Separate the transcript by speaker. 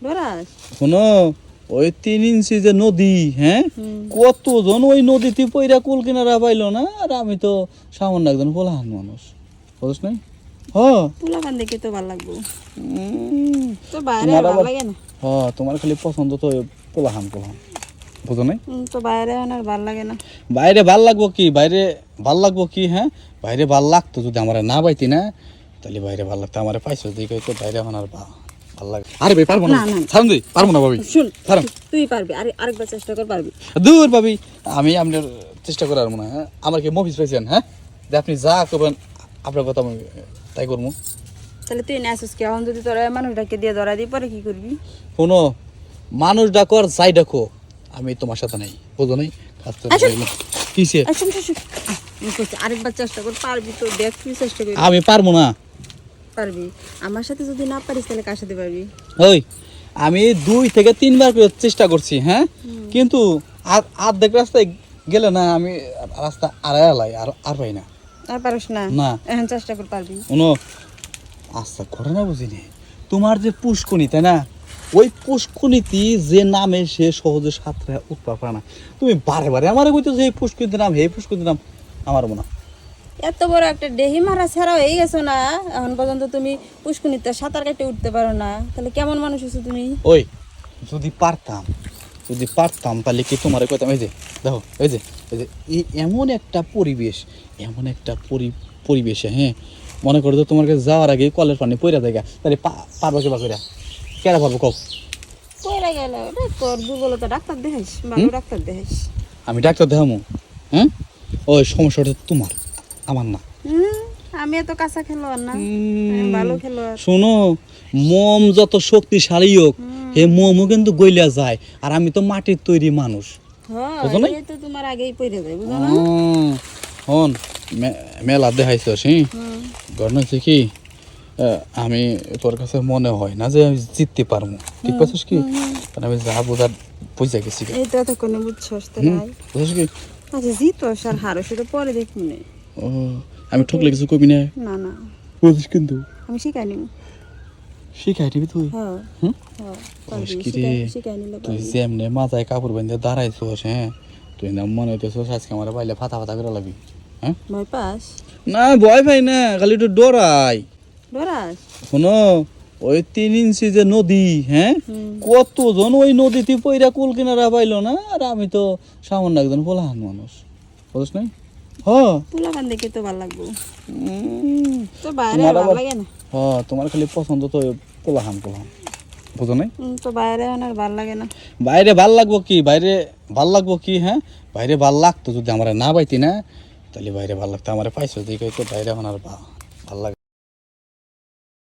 Speaker 1: ডরাস?
Speaker 2: শোনো, ওই 3 ইঞ্চি যে নদী, হ্যাঁ, কতজন ওই নদীতে পইরা কুল কিনারা পাইলো না, আর আমি তো সামান্য একজন পোলাহান মানুষ, বুঝছ নাই?
Speaker 1: পোলাপান দেখে তো ভালো লাগবো, তো বাইরে ভালো লাগে না।
Speaker 2: তোমার খালি পছন্দ তো পোলাহান পোলাহান, বুঝো নাই?
Speaker 1: তো বাইরে আর ভালো লাগে না।
Speaker 2: বাইরে ভাল লাগবো কি, বাইরে ভাল লাগবো কি, হ্যাঁ, বাইরে ভাল লাগতো যদি আমার না পাইতি না, তাহলে বাইরে ভাল লাগতো। আমার পাইছো দিকে তো বাইরে এখন আর ভাল লাগে। আরে ভাই পারবো না, ছাড়ুন দিই, পারবো না ভাবি।
Speaker 1: শুন,
Speaker 2: ছাড়ুন,
Speaker 1: তুই পারবি, আরেকবার চেষ্টা কর, পারবি।
Speaker 2: দূর ভাবি, আমি আপনার চেষ্টা করার মনে হয়, আমার কি মফিস পাইছেন, হ্যাঁ, যে আপনি যা করবেন আপনার কথা আমি তাই করবো।
Speaker 1: তাহলে তুই নেছিস কি? এখন যদি তোরা মানুষটাকে দিয়ে ধরা দিই, পরে কি করবি?
Speaker 2: শোনো, মানুষ ডাকো আর যাই ডাকো, আমি তোমার সাথে নাই, বুঝো নাই? কিসে
Speaker 1: আরেকবার চেষ্টা কর, পারবি তো, দেখ তুই চেষ্টা করবি।
Speaker 2: আমি পারবো না।
Speaker 1: পারবি? আমার সাথে যদি না পারিস তাহলে কার সাথে পারবি?
Speaker 2: ওই আমি 2 থেকে 3 বার করে চেষ্টা করছি, হ্যাঁ, কিন্তু আর্ধেক রাস্তায় গেলে না আমি রাস্তা আড়াই আর পাই না।
Speaker 1: আর পারিস না?
Speaker 2: না,
Speaker 1: এখন চেষ্টা কর, পারবি।
Speaker 2: শোনো, আচ্ছা ঘটনা বুঝিনি, তোমার যে পুষ্কনি, তাই না, ওই পুষ্কনিতে যে নামে সে সহজে সাঁতরে উঠতে পারে না, তুমি বারে বারে আমার কইতেছো এই পুষ্কনিতে নাম, এই পুষ্কনিতে নাম, আমার মনে হয়
Speaker 1: এত বড় একটা দেহি মারা ছাড়া হয়ে গেছো না, এখন পর্যন্ত তুমি পুষ্কুনিতে সাঁতার কেটে উঠতে পারো না, তাহলে কেমন মানুষ হচ্ছো তুমি?
Speaker 2: ওই যদি পারতাম তাহলে কি তোমার কইতাম? এই যে দেখো, এই যে এমন একটা পরিবেশে, হ্যাঁ, মনে করো তো তোমার কাছে যাওয়ার আগে কলের পানি পইরা যায়, তাহলে পারবো কিবা করে, কেরা পারবো কও?
Speaker 1: পয়রা গেল, তোর দুর্বলতা, ডাক্তার দেখাইস, ভালো ডাক্তার দেখাইস।
Speaker 2: আমি ডাক্তার দেখামু? হ্যাঁ, ওই সমস্যাটা তোমার, আমার না।
Speaker 1: আমি এত কাঁচা খেলোয়াড় না, আমি ভালো খেলোয়াড়।
Speaker 2: শোনো, মোম যত শক্তিশালী হোক, হে মোমও কিন্তু গইলা যায়, আর আমি তো মাটির তৈরি মানুষ, বুঝো না?
Speaker 1: এই তো তোমার আগেই পড়ে যায়, বুঝো না?
Speaker 2: হন মেলা দেখাইছস, ঘটনা হচ্ছে কি, আমি তোর কাছে মনে হয় না যে আমি জিততে পারবো, ঠিক পাচ্ছিস কি? কারণ আমি যা বোঝার বুঝা গেছি।
Speaker 1: এই তো এতক্ষণে বুঝছস তো নাই?
Speaker 2: বুঝছিস কি?
Speaker 1: আচ্ছা, জিতস আর হারো সেটা পরে দেখবি না।
Speaker 2: আমি ঠকলে কিছু কবি না,
Speaker 1: না না,
Speaker 2: বুঝিস কিন্তু
Speaker 1: আমি শিখাই নিব।
Speaker 2: শিখাই দিবি তুই?
Speaker 1: হ্যাঁ, শিখাই নিলে
Speaker 2: তুই যেমনে মাথায় কাপড় বাঁধে দাঁড়াইছস, হ্যাঁ, তুই না মনে হইতেছস আজকে আমার বাইলে ফাতা করে লাগবি, হ্যাঁ?
Speaker 1: ভয় পাস?
Speaker 2: না, ভয় পাই না, খালি একটু ডরাই।
Speaker 1: ডরাস?
Speaker 2: শোনো, ওই 3 ইঞ্চি যে নদী, হ্যাঁ, কতজন ওই নদীতে পইরা কুল কিনারা পাইলো না, আর আমি তো সামান্য একজন পোলাহান মানুষ, বুঝছ নাই?
Speaker 1: পোলাপান দেখে তো ভালো লাগবো, তো বাইরে ভালো লাগে না।
Speaker 2: তোমার খালি পছন্দ তো পোলাহান, বুঝো নাই?
Speaker 1: তো বাইরে আর ভালো লাগে না।
Speaker 2: বাইরে ভাল লাগবো কি, হ্যাঁ, বাইরে ভাল লাগতো যদি আমার না পাইতি না, তাহলে বাইরে ভাল লাগতো। আমার পাইছো দিকে তো বাইরে এখন আর ভাল লাগে।